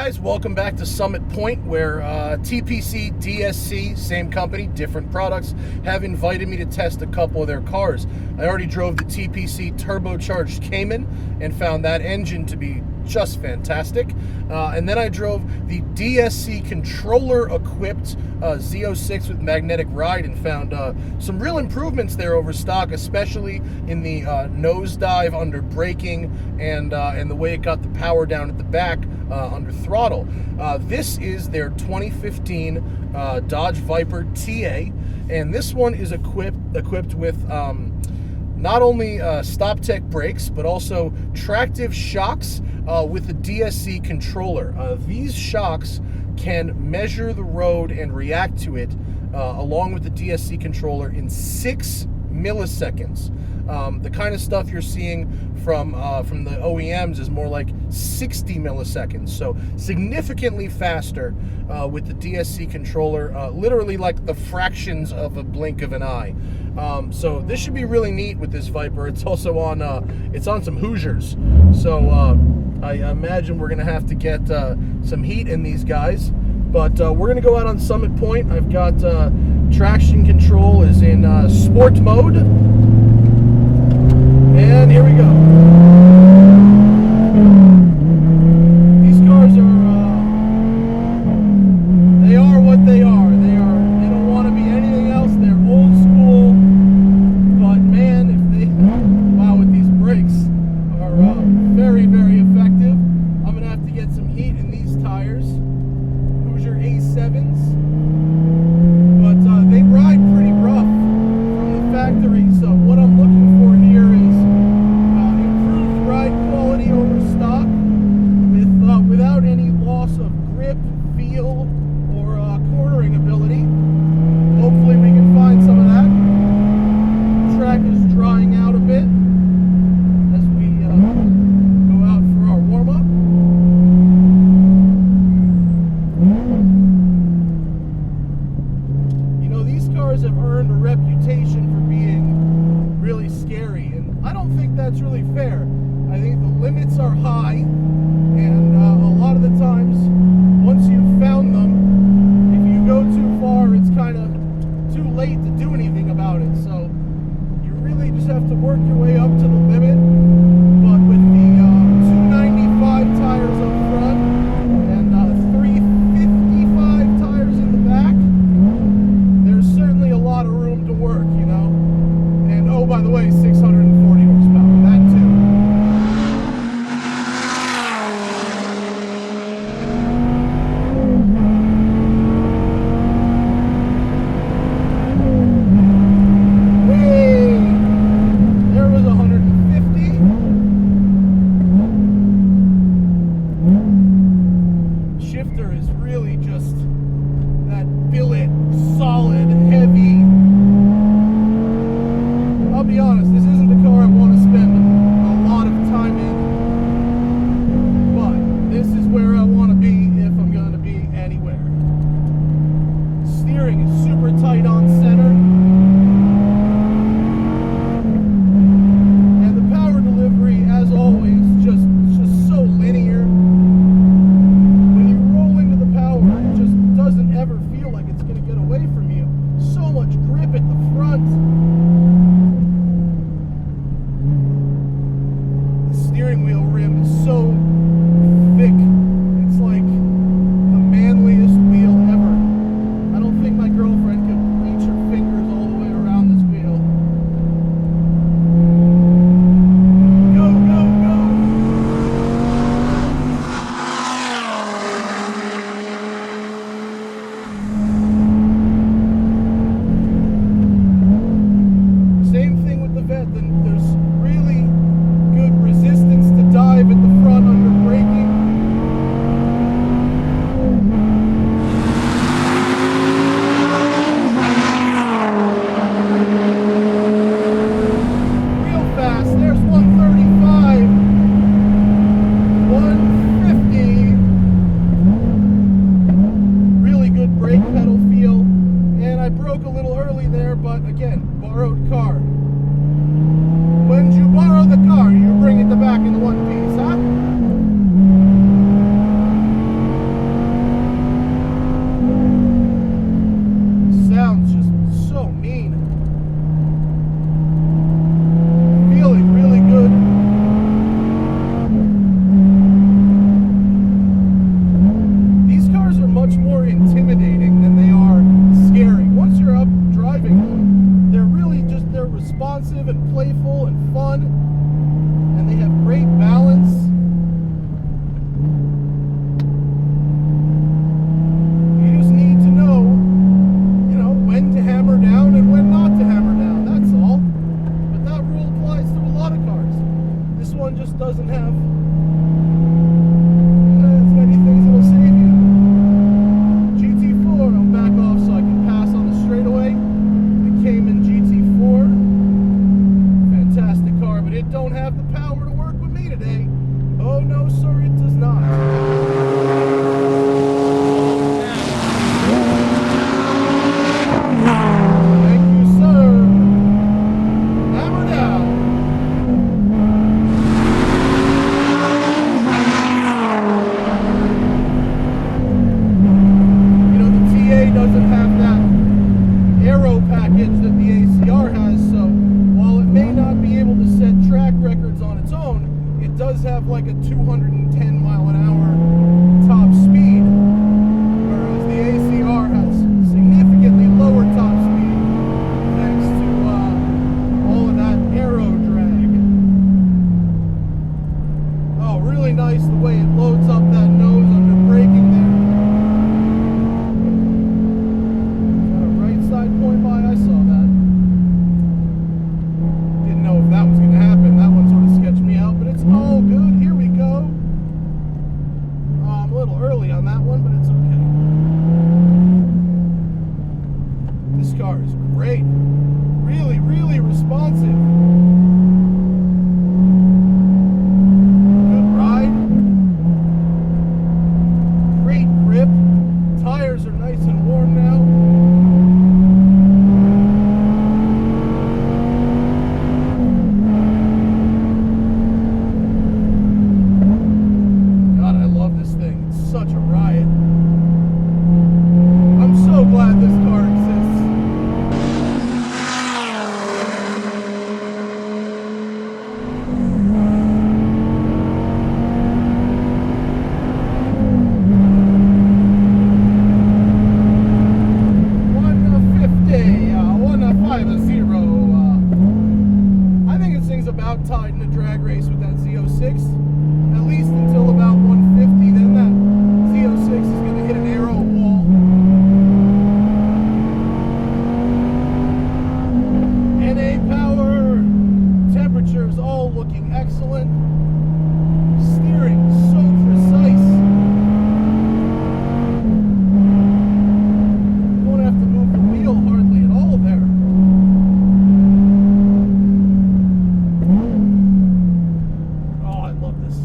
guys, welcome back to Summit Point, where TPC, DSC, same company, different products, have invited me to test a couple of their cars. I already drove the TPC turbocharged Cayman and found that engine to be just fantastic. And then I drove the DSC Controller equipped Z06 with magnetic ride and found some real improvements there over stock, especially in the nosedive under braking and the way it got the power down at the back under throttle. This is their 2015 Dodge Viper TA, and this one is equipped with not only stop-tech brakes, but also Tractive Shocks with the DSC Controller. These shocks can measure the road and react to it along with the DSC Controller in 6 milliseconds. The kind of stuff you're seeing from the OEMs is more like 60 milliseconds, so significantly faster with the DSC Controller, literally like the fractions of a blink of an eye. So this should be really neat with this Viper. It's also on some Hoosiers, so I imagine we're gonna have to get some heat in these guys. But we're gonna go out on Summit Point. I've got traction control is in sport mode, and here we go. These cars they are what they are. They don't want to be anything else. They're old school, but man, wow, with these brakes are very, very effective. I'm gonna have to get some heat in these tires. Hoosier A7s, but they ride pretty rough from the factory, so what I'm looking for here is improved ride quality over stock without any loss of grip, feel, or cornering ability. Hopefully we can find some of that. The track is drying out a bit as we go out for our warm-up. You know, these cars have earned a reputation for being really scary, and I don't think that's really fair. I think the limits are high, and a lot of the times, once you've found them, if you go too far, it's kind of too late to do anything about it. So you really just have to work your way up to the limit. But with the 295 tires up front and 355 tires in the back, there's certainly a lot of room to work, you know. And oh, by the way, 640 horsepower, that too. There was a playful and fun, and they have great balance. You just need to know, you know, when to hammer down and when not to hammer down. That's all. But that rule applies to a lot of cars. This one just doesn't have as many things that will save you. GT4, I'll back off so I can pass on the straightaway. The Cayman GT4, fantastic car, but it don't have the power to work with me today. Oh no, sir, it does not. Thank you, sir. Hammer down. You know, the TA doesn't have that aero package that the ACR has, so while it may not be able to set track records on its own, it does have like a 210 mile an hour top speed, whereas the ACR has significantly lower top speed thanks to all of that aero drag. Oh, really nice the way it loads up that nose under braking there. Side point by, I saw that. Didn't know if that was going to happen. That one sort of sketched me out, but it's all good. Here we go. I'm a little early on that one, but it's okay. This car is great. Really, really responsive. Good ride. Great grip. Tires are nice and warm now. Such a riot. I'm so glad this car exists. I think this thing's about tied in a drag race with that Z06, at least until about 150. Then that Z06 is going to hit an aero wall. NA power, temperatures all looking excellent. Steering so precise. Don't have to move the wheel hardly at all there. Oh, I love this.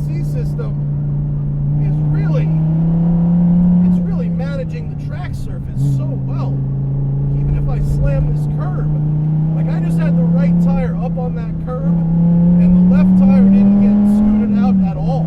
DSC system is really managing the track surface so well. Even if I slam this curb, like I just had the right tire up on that curb and the left tire didn't get scooted out at all.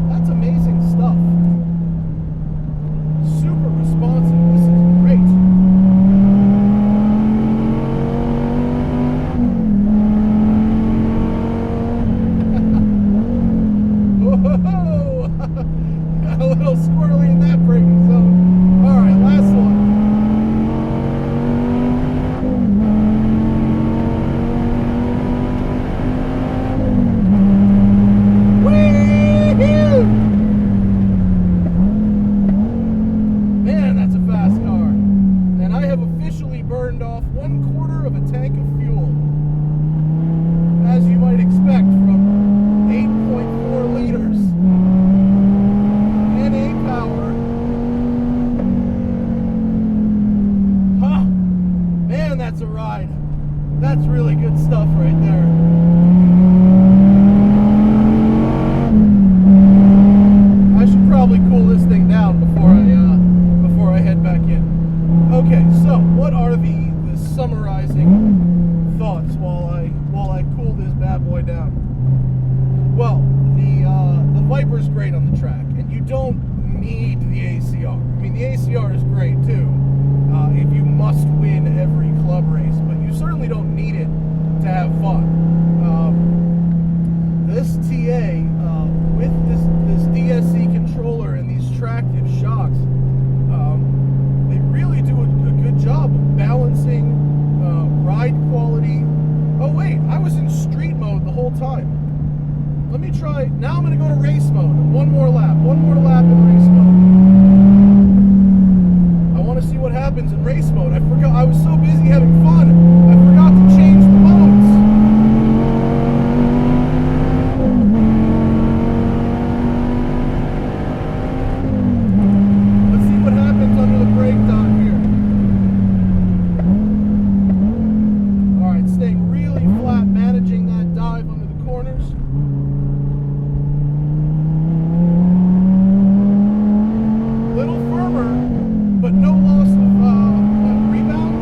That's amazing stuff. Super responsive. This is great. Whoa! A little squirrely in that braking zone. All right, last one. Man, that's a fast car. And I have officially burned off 1/4 of a tank of fuel. As you might expect from 8.4 liters. NA power. Huh. Man, that's a ride. That's really good stuff right there. I should probably cool this thing down before I head back in. Okay, so what are the summarizing thoughts while I cool this bad boy down? Well, the Viper's great on the track, and you don't need the ACR. I mean, the ACR is great too if you must win every club race, but you certainly don't need it to have fun. This TA with this DSC controller and these Tractive Shocks, they really do a good job of balancing ride quality. Oh wait, I was in street mode the whole time. Let me try. Now I'm going to go to race mode. One more lap in race mode. I want to see what happens in race mode. I forgot. I was so busy having fun, I forgot to change the modes. Let's see what happens under the brake dot here. All right, staying really flat, managing that dive under the corners. Little firmer, but no loss of rebound.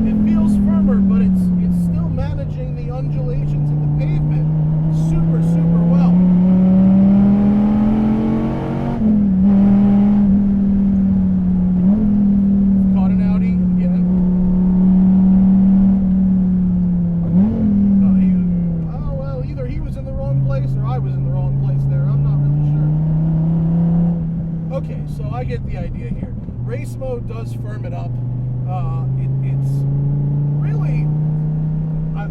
It feels firmer, but it's still managing the undulations in the pavement super, super well. Caught an Audi again. Well, either he was in the wrong place or I was in the wrong place there. I'm not really sure. Okay, so I get the idea here. Race mode does firm it up. It's really,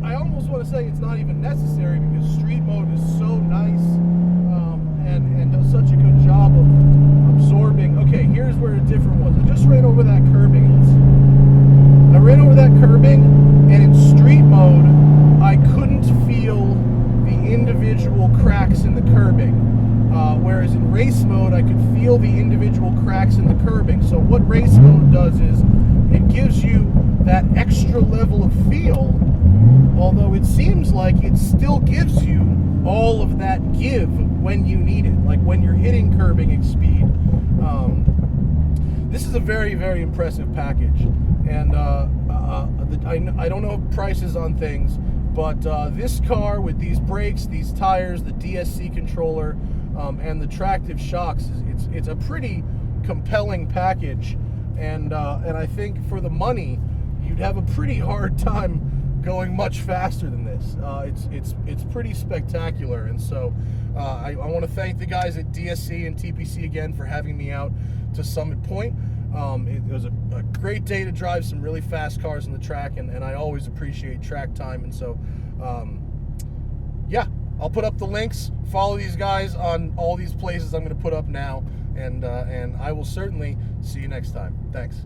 I almost want to say it's not even necessary because street mode is so nice and does such a good job of absorbing. Okay, here's where it different was. I just ran over that curbing. I ran over that curbing, and in street mode, I couldn't feel the individual cracks in the curbing. Whereas in race mode, I could feel the individual cracks in the curbing. So what race mode does is it gives you that extra level of feel, although it seems like it still gives you all of that give when you need it, like when you're hitting curbing at speed. This is a very, very impressive package, and I don't know prices on things, but this car with these brakes, these tires, the DSC controller, and the Tractive Shocks, it's a pretty compelling package, and I think for the money, you'd have a pretty hard time going much faster than this. It's pretty spectacular, and so I want to thank the guys at DSC and TPC again for having me out to Summit Point. It was a great day to drive some really fast cars on the track, and I always appreciate track time, and so yeah, I'll put up the links. Follow these guys on all these places I'm going to put up now, and I will certainly see you next time. Thanks.